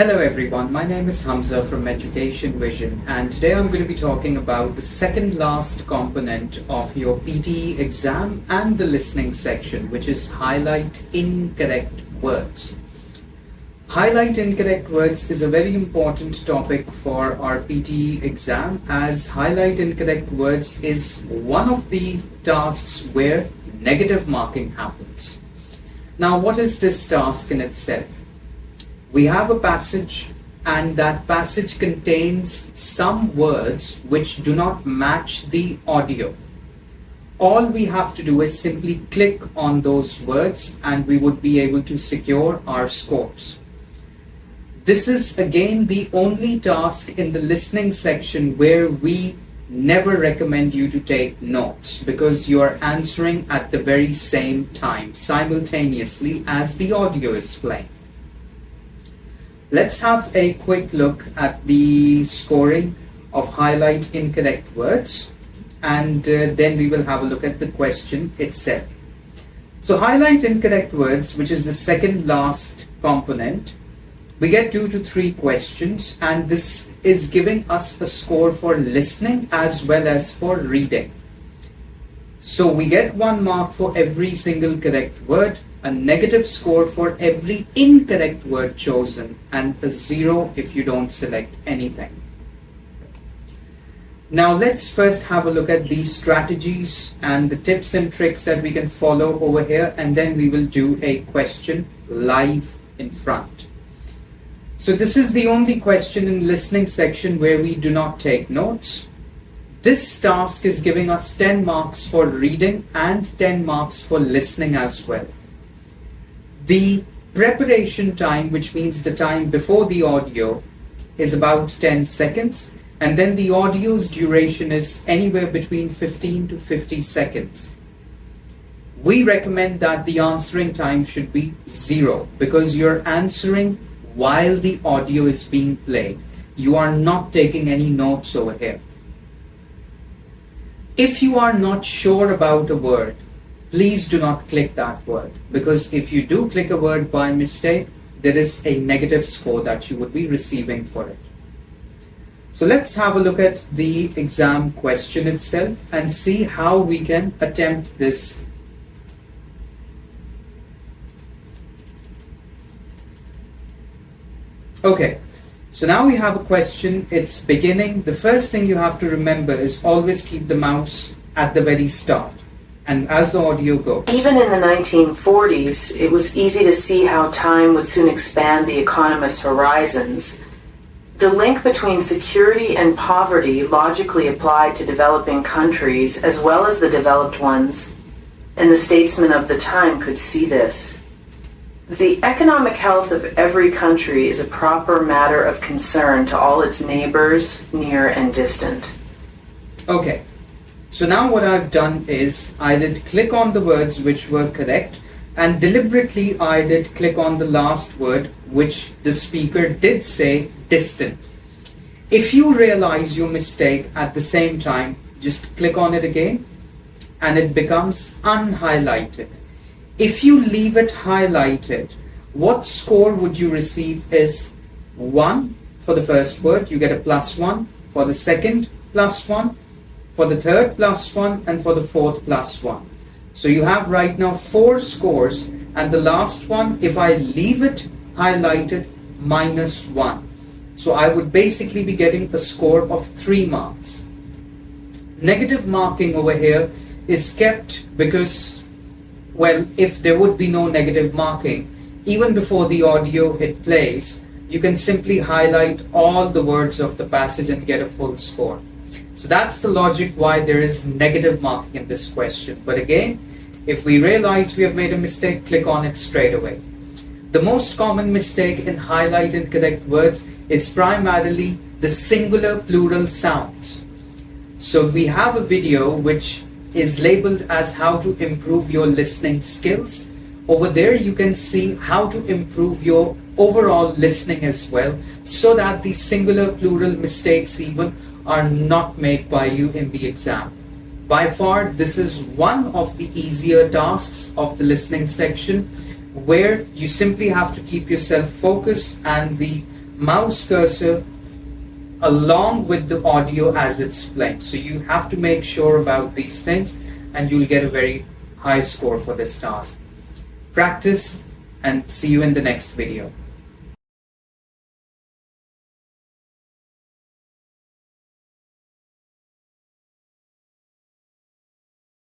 Hello everyone, my name is Hamza from Education Vision, and today I'm going to be talking about the second last component of your PTE exam and the listening section, which is highlight incorrect words. Highlight incorrect words is a very important topic for our PTE exam, as highlight incorrect words is one of the tasks where negative marking happens. Now, what is this task in itself? We have a passage, and that passage contains some words which do not match the audio. All we have to do is simply click on those words and we would be able to secure our scores. This is again the only task in the listening section where we never recommend you to take notes, because you are answering at the very same time, simultaneously as the audio is playing. Let's have a quick look at the scoring of highlight incorrect words, and then we will have a look at the question itself. So highlight incorrect words, which is the second last component, we get 2 to 3 questions, and this is giving us a score for listening as well as for reading. So we get 1 mark for every single correct word, a negative score for every incorrect word chosen, and a 0 if you don't select anything. Now let's first have a look at the strategies and the tips and tricks that we can follow over here, and then we will do a question live in front. So this is the only question in listening section where we do not take notes. This task is giving us 10 marks for reading and 10 marks for listening as well. The preparation time, which means the time before the audio, is about 10 seconds, and then the audio's duration is anywhere between 15 to 50 seconds. We recommend that the answering time should be 0, because you're answering while the audio is being played. You are not taking any notes over here. If you are not sure about a word, please do not click that word, because if you do click a word by mistake, there is a negative score that you would be receiving for it. So let's have a look at the exam question itself and see how we can attempt this. Okay, so now we have a question. It's beginning. The first thing you have to remember is always keep the mouse at the very start, and as the audio goes. Even in the 1940s, it was easy to see how time would soon expand the economist's horizons. The link between security and poverty logically applied to developing countries as well as the developed ones, and the statesmen of the time could see this. The economic health of every country is a proper matter of concern to all its neighbors, near and distant. Okay, so now what I've done is I did click on the words which were correct, and deliberately I did click on the last word which the speaker did say, distant. If you realize your mistake at the same time, just click on it again and it becomes unhighlighted. If you leave it highlighted, what score would you receive is 1 for the first word, you get a +1, for the second +1, for the third +1, and for the fourth +1. So you have right now 4 scores, and the last one, if I leave it highlighted, -1. So I would basically be getting a score of 3 marks. Negative marking over here is kept because, well, if there would be no negative marking, even before the audio hit plays, you can simply highlight all the words of the passage and get a full score. So that's the logic why there is negative marking in this question. But again, if we realize we have made a mistake, click on it straight away. The most common mistake in highlight incorrect words is primarily the singular plural sounds. So we have a video which is labeled as how to improve your listening skills. Over there you can see how to improve your overall listening as well, so that the singular plural mistakes even are not made by you in the exam. By far, this is one of the easier tasks of the listening section, where you simply have to keep yourself focused and the mouse cursor along with the audio as it's playing. So you have to make sure about these things and you'll get a very high score for this task. Practice and see you in the next video.